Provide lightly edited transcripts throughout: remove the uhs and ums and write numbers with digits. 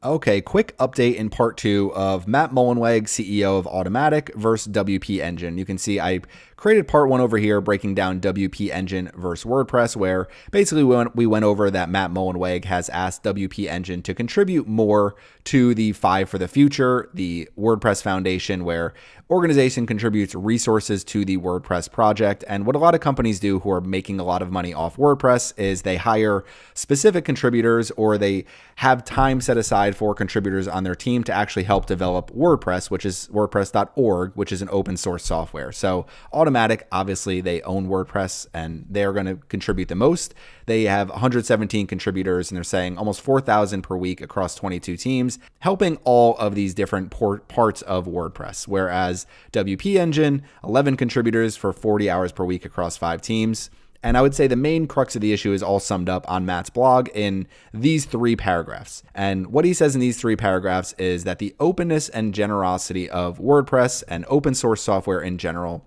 Okay, quick update in part 2 of Matt Mullenweg, CEO of Automattic versus WPEngine. You can see I created part 1 over here breaking down WPEngine versus WordPress, where basically we went over that Matt Mullenweg has asked WPEngine to contribute more to the Five for the Future, the WordPress Foundation, where organization contributes resources to the WordPress project. And what a lot of companies do who are making a lot of money off WordPress is they hire specific contributors, or they have time set aside for contributors on their team to actually help develop WordPress, which is WordPress.org, which is an open source software. So Automattic, obviously they own WordPress and they're going to contribute the most. They have 117 contributors and they're saying almost 4,000 per week across 22 teams, helping all of these different parts of WordPress. Whereas WPEngine, 11 contributors for 40 hours per week across 5 teams. And I would say the main crux of the issue is all summed up on Matt's blog in these 3 paragraphs. And what he says in these 3 paragraphs is that the openness and generosity of WordPress and open source software in general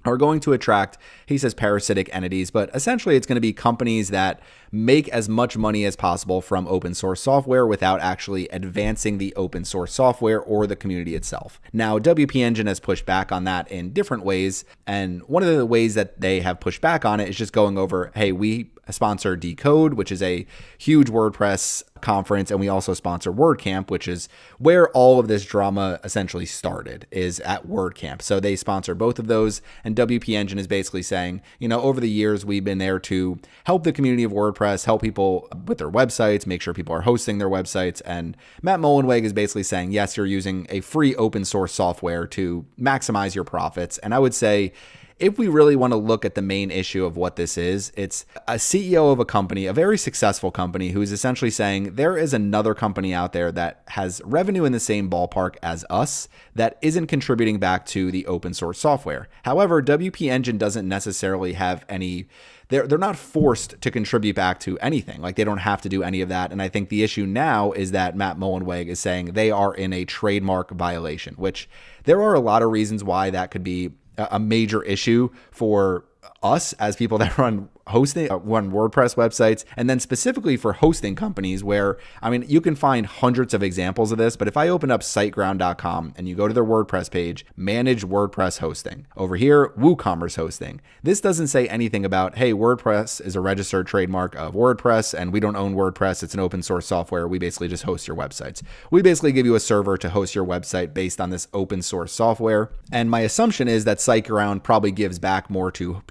are going to attract, he says, parasitic entities, but essentially it's going to be companies that make as much money as possible from open source software without actually advancing the open source software or the community itself. Now, WPEngine has pushed back on that in different ways, and one of the ways that they have pushed back on it is just going over, hey, we sponsor Decode, which is a huge WordPress conference, and we also sponsor WordCamp, which is where all of this drama essentially started, is at WordCamp. So they sponsor both of those, and WPEngine is basically saying, over the years we've been there to help the community of WordPress, help people with their websites, make sure people are hosting their websites, and Matt Mullenweg is basically saying, yes, you're using a free open source software to maximize your profits. And I would say, if we really want to look at the main issue of what this is, it's a CEO of a company, a very successful company, who is essentially saying there is another company out there that has revenue in the same ballpark as us that isn't contributing back to the open source software. However, WPEngine doesn't necessarily have any. They're not forced to contribute back to anything. Like, they don't have to do any of that. And I think the issue now is that Matt Mullenweg is saying they are in a trademark violation, which there are a lot of reasons why that could be a major issue for us as people that run WordPress websites, and then specifically for hosting companies where, you can find hundreds of examples of this, but if I open up siteground.com and you go to their WordPress page, manage WordPress hosting. Over here, WooCommerce hosting. This doesn't say anything about, hey, WordPress is a registered trademark of WordPress and we don't own WordPress. It's an open source software. We basically just host your websites. We basically give you a server to host your website based on this open source software. And my assumption is that SiteGround probably gives back more to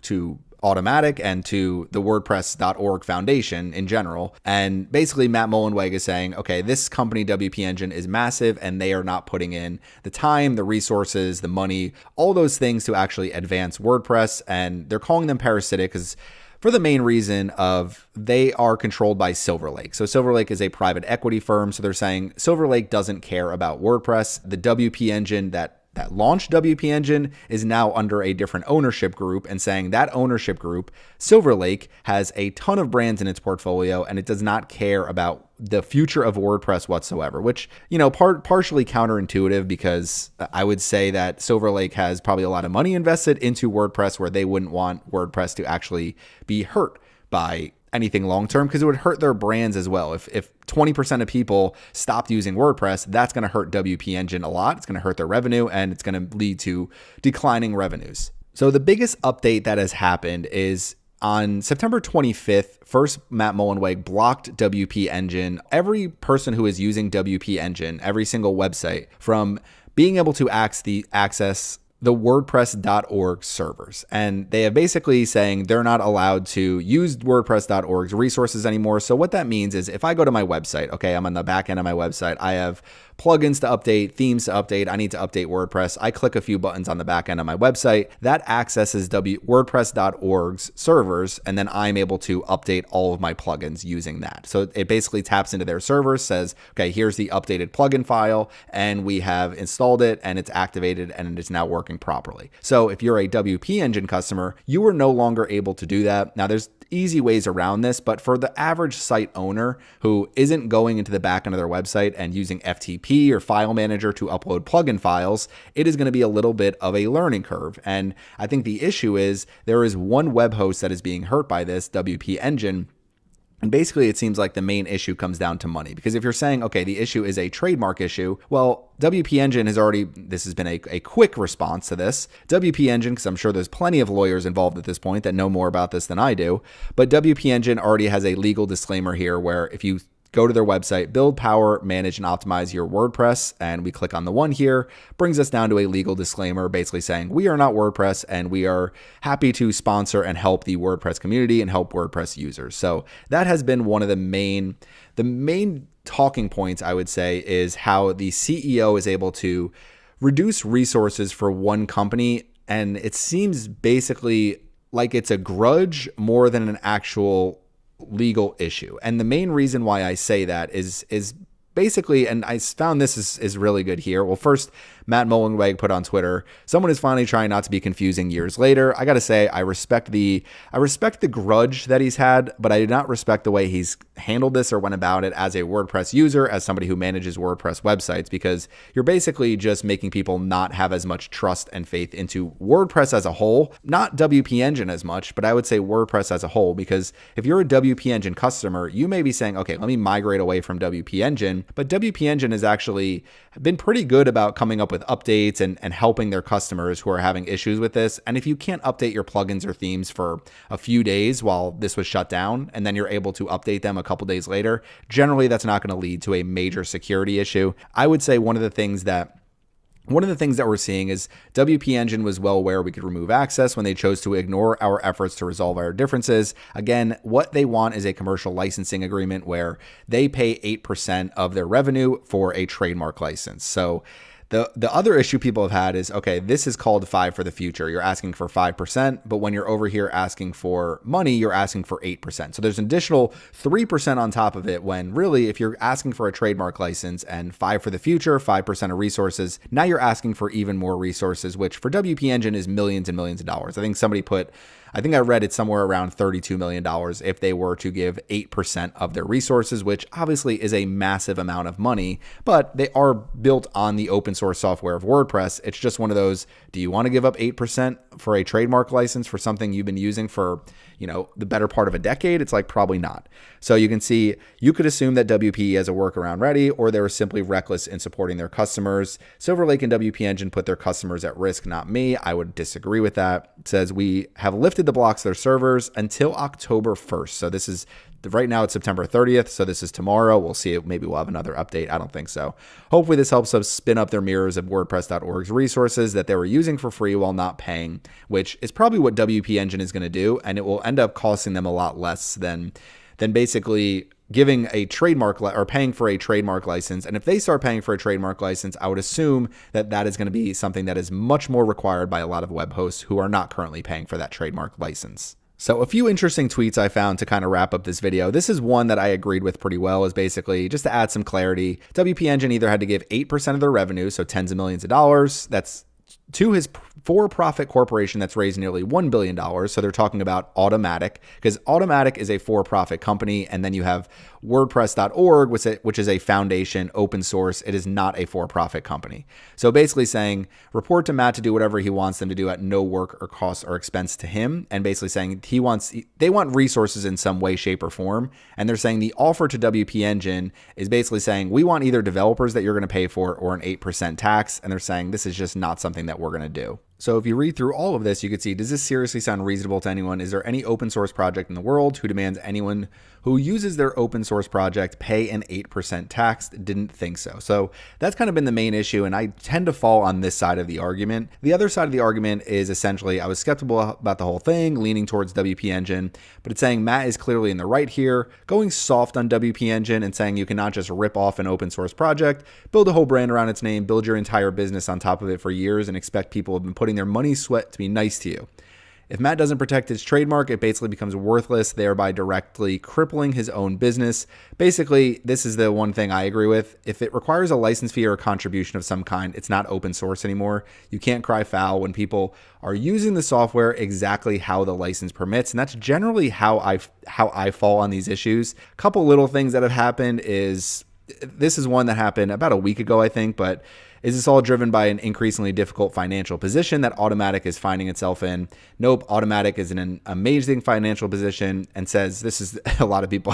Automattic and to the WordPress.org foundation in general. And basically Matt Mullenweg is saying, okay, this company WPEngine is massive and they are not putting in the time, the resources, the money, all those things to actually advance WordPress. And they're calling them parasitic because for the main reason of they are controlled by Silver Lake. So Silver Lake is a private equity firm. So they're saying Silver Lake doesn't care about WordPress. The WPEngine that launched WPEngine is now under a different ownership group, and saying that ownership group, Silver Lake, has a ton of brands in its portfolio and it does not care about the future of WordPress whatsoever, which, partially counterintuitive, because I would say that Silver Lake has probably a lot of money invested into WordPress where they wouldn't want WordPress to actually be hurt by anything long-term, because it would hurt their brands as well. If 20% of people stopped using WordPress, that's going to hurt WPEngine a lot. It's going to hurt their revenue and it's going to lead to declining revenues. So the biggest update that has happened is on September 25th, first Matt Mullenweg blocked WPEngine, every person who is using WPEngine, every single website, from being able to access the WordPress.org servers. And they are basically saying they're not allowed to use WordPress.org's resources anymore. So what that means is if I go to my website, okay, I'm on the back end of my website, I have plugins to update, themes to update, I need to update WordPress. I click a few buttons on the back end of my website. That accesses WordPress.org's servers, and then I'm able to update all of my plugins using that. So it basically taps into their servers, says, okay, here's the updated plugin file, and we have installed it, and it's activated, and it's now working properly. So if you're a WPEngine customer, you are no longer able to do that. Now, there's easy ways around this, but for the average site owner who isn't going into the back end of their website and using FTP or file manager to upload plugin files, it is going to be a little bit of a learning curve. And I think the issue is there is one web host that is being hurt by this, WPEngine, And basically, it seems like the main issue comes down to money. Because if you're saying, okay, the issue is a trademark issue, well, WPEngine has already, this has been a quick response to this. WPEngine, because I'm sure there's plenty of lawyers involved at this point that know more about this than I do, but WPEngine already has a legal disclaimer here where if you go to their website, build, power, manage, and optimize your WordPress. And we click on the one here, brings us down to a legal disclaimer, basically saying we are not WordPress and we are happy to sponsor and help the WordPress community and help WordPress users. So that has been one of the main talking points, I would say, is how the CEO is able to reduce resources for one company. And it seems basically like it's a grudge more than an actual legal issue. And the main reason why I say that is basically, and I found this is really good here. Well, first, Matt Mullenweg put on Twitter, someone is finally trying not to be confusing years later. I got to say, I respect the grudge that he's had, but I do not respect the way he's handled this or went about it as a WordPress user, as somebody who manages WordPress websites, because you're basically just making people not have as much trust and faith into WordPress as a whole, not WPEngine as much, but I would say WordPress as a whole, because if you're a WPEngine customer, you may be saying, okay, let me migrate away from WPEngine, but WPEngine has actually been pretty good about coming up with updates and helping their customers who are having issues with this. And if you can't update your plugins or themes for a few days while this was shut down, and then you're able to update them a couple days later, generally that's not going to lead to a major security issue. I would say one of the things that we're seeing is WPEngine was well aware we could remove access when they chose to ignore our efforts to resolve our differences. Again, what they want is a commercial licensing agreement where they pay 8% of their revenue for a trademark license. So the other issue people have had is, okay, this is called 5 for the future. You're asking for 5%, but when you're over here asking for money, you're asking for 8%. So there's an additional 3% on top of it, when really, if you're asking for a trademark license and 5 for the future, 5% of resources, now you're asking for even more resources, which for WPEngine is millions and millions of dollars. I think I read it somewhere around $32 million if they were to give 8% of their resources, which obviously is a massive amount of money, but they are built on the open source software of WordPress. It's just one of those, do you want to give up 8% for a trademark license for something you've been using for, the better part of a decade? It's like, probably not. So you can see, you could assume that WPE has a workaround ready, or they were simply reckless in supporting their customers. Silver Lake and WPEngine put their customers at risk, not me. I would disagree with that. It says we have lifted the blocks of their servers until October 1st. So this is, right now it's September 30th. So this is tomorrow. We'll see. Maybe we'll have another update. I don't think so. Hopefully this helps us spin up their mirrors of WordPress.org's resources that they were using for free while not paying, which is probably what WPEngine is going to do. And it will end up costing them a lot less than basically giving a trademark or paying for a trademark license. And if they start paying for a trademark license, I would assume that is going to be something that is much more required by a lot of web hosts who are not currently paying for that trademark license. So a few interesting tweets I found to kind of wrap up this video. This is one that I agreed with pretty well, is basically just to add some clarity. WPEngine either had to give 8% of their revenue, so tens of millions of dollars, that's to his for-profit corporation that's raised nearly $1 billion. So they're talking about Automattic, because Automattic is a for-profit company. And then you have WordPress.org, which is a foundation, open source. It is not a for-profit company. So basically saying, report to Matt to do whatever he wants them to do at no work or cost or expense to him. And basically saying they want resources in some way, shape, or form. And they're saying the offer to WPEngine is basically saying, we want either developers that you're going to pay for or an 8% tax. And they're saying, this is just not something that we're going to do. So if you read through all of this, you could see, does this seriously sound reasonable to anyone? Is there any open source project in the world who demands anyone who uses their open source project pay an 8% tax? Didn't think so. So that's kind of been the main issue, and I tend to fall on this side of the argument. The other side of the argument is essentially, I was skeptical about the whole thing, leaning towards WPEngine, but it's saying Matt is clearly in the right here, going soft on WPEngine and saying you cannot just rip off an open source project, build a whole brand around its name, build your entire business on top of it for years, and expect people have been putting their money, sweat to be nice to you. If Matt doesn't protect his trademark, it basically becomes worthless, thereby directly crippling his own business. Basically, this is the one thing I agree with. If it requires a license fee or a contribution of some kind, it's not open source anymore. You can't cry foul when people are using the software exactly how the license permits. And that's generally how I fall on these issues. A couple little things that have happened is, this is one that happened about a week ago, I think, but Is this all driven by an increasingly difficult financial position that Automattic is finding itself in? Nope. Automattic is in an amazing financial position, and says this is a lot of people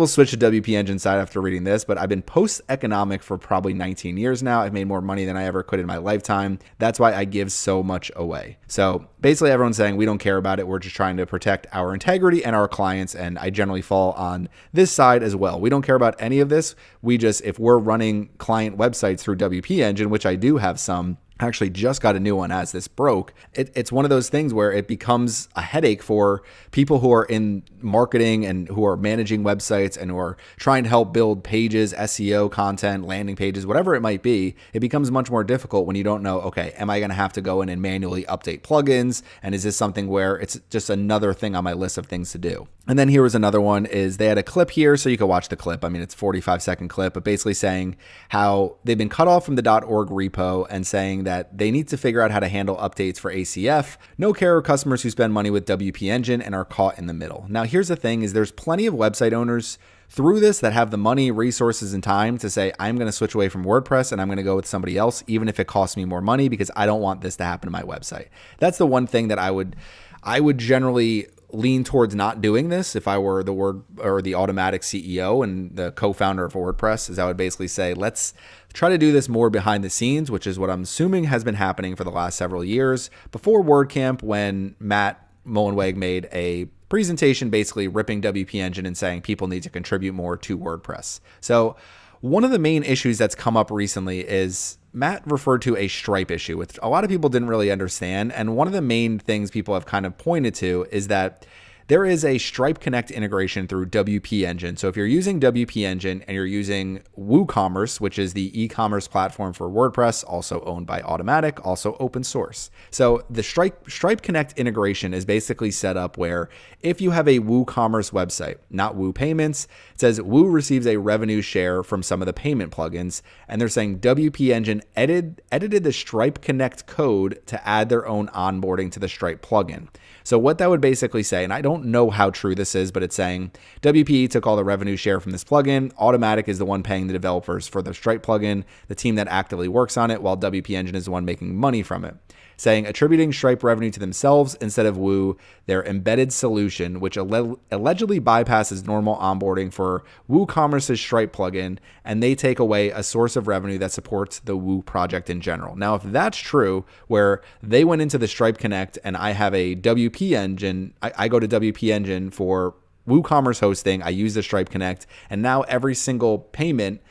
switch to WPEngine side after reading this, but I've been post-economic for probably 19 years now. I've made more money than I ever could in my lifetime. That's why I give so much away. So basically everyone's saying we don't care about it. We're just trying to protect our integrity and our clients. And I generally fall on this side as well. We don't care about any of this. We just, if we're running client websites through WPEngine, which I do have some, actually just got a new one as this broke. It's one of those things where it becomes a headache for people who are in marketing and who are managing websites and who are trying to help build pages, SEO content, landing pages, whatever it might be. It becomes much more difficult when you don't know, okay, am I going to have to go in and manually update plugins? And is this something where it's just another thing on my list of things to do? And then here was another one, is they had a clip here, so you can watch the clip. I mean, it's a 45-second clip, but basically saying how they've been cut off from the .org repo and saying that they need to figure out how to handle updates for ACF. No care of customers who spend money with WPEngine and are caught in the middle. Now, here's the thing, is there's plenty of website owners through this that have the money, resources, and time to say, I'm going to switch away from WordPress and I'm going to go with somebody else, even if it costs me more money, because I don't want this to happen to my website. That's the one thing that I would generally lean towards not doing this if I were the Automattic CEO and the co-founder of WordPress, is I would basically say, let's try to do this more behind the scenes, which is what I'm assuming has been happening for the last several years. Before WordCamp, when Matt Mullenweg made a presentation basically ripping WPEngine and saying people need to contribute more to WordPress. So one of the main issues that's come up recently is Matt referred to a Stripe issue, which a lot of people didn't really understand. And one of the main things people have kind of pointed to is that there is a Stripe Connect integration through WPEngine. So if you're using WPEngine and you're using WooCommerce, which is the e-commerce platform for WordPress, also owned by Automattic, also open source. So the Stripe Connect integration is basically set up where if you have a WooCommerce website, not Woo Payments, it says Woo receives a revenue share from some of the payment plugins. And they're saying WPEngine edited the Stripe Connect code to add their own onboarding to the Stripe plugin. So what that would basically say, and I don't know how true this is, but it's saying WPE took all the revenue share from this plugin. Automattic is the one paying the developers for the Stripe plugin, the team that actively works on it, while WPEngine is the one making money from it. Saying attributing Stripe revenue to themselves instead of Woo, their embedded solution, which allegedly bypasses normal onboarding for WooCommerce's Stripe plugin, and they take away a source of revenue that supports the Woo project in general. Now, if that's true, where they went into the Stripe Connect and I have a WPEngine, I go to WPEngine for WooCommerce hosting, I use the Stripe Connect, and now every single payment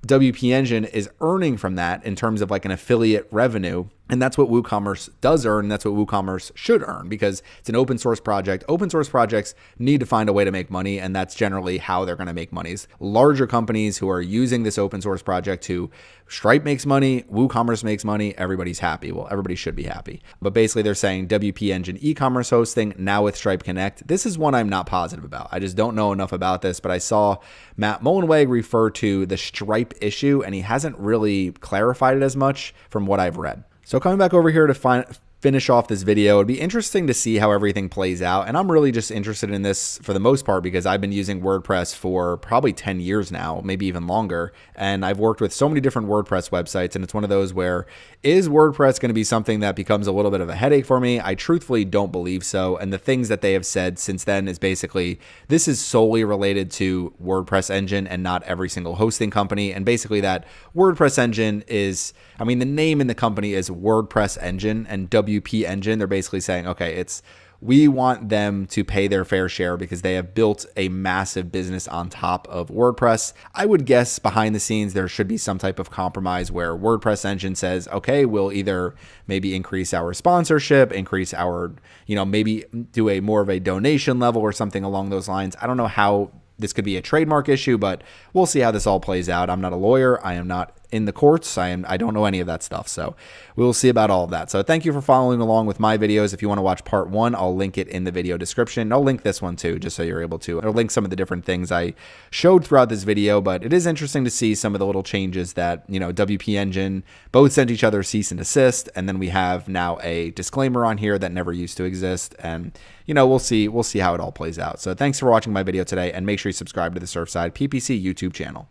WPEngine is earning from that in terms of like an affiliate revenue. And that's what WooCommerce does earn. And that's what WooCommerce should earn, because it's an open source project. Open source projects need to find a way to make money. And that's generally how they're going to make money. Larger companies who are using this open source project to Stripe makes money, WooCommerce makes money, everybody's happy. Well, everybody should be happy. But basically they're saying WPEngine e-commerce hosting now with Stripe Connect. This is one I'm not positive about. I just don't know enough about this, but I saw Matt Mullenweg refer to the Stripe issue and he hasn't really clarified it as much from what I've read. So coming back over here to finish off this video, it'd be interesting to see how everything plays out. And I'm really just interested in this for the most part because I've been using WordPress for probably 10 years now, maybe even longer. And I've worked with so many different WordPress websites. And it's one of those where, is WordPress going to be something that becomes a little bit of a headache for me? I truthfully don't believe so. And the things that they have said since then is basically, this is solely related to WordPress engine and not every single hosting company. And basically that WordPress engine is, I mean, the name in the company is WordPress engine, and WPEngine, they're basically saying, okay, we want them to pay their fair share because they have built a massive business on top of WordPress. I would guess behind the scenes, there should be some type of compromise where WordPress engine says, okay, we'll either maybe increase our sponsorship, increase our, maybe do a more of a donation level or something along those lines. I don't know how this could be a trademark issue, but we'll see how this all plays out. I'm not a lawyer. I am not in the courts. I don't know any of that stuff. So we'll see about all of that. So thank you for following along with my videos. If you want to watch part 1, I'll link it in the video description. I'll link this one too, just so you're able to. I'll link some of the different things I showed throughout this video, but it is interesting to see some of the little changes that, WPEngine both sent each other cease and desist. And then we have now a disclaimer on here that never used to exist. And, we'll see how it all plays out. So thanks for watching my video today, and make sure you subscribe to the Surfside PPC YouTube channel.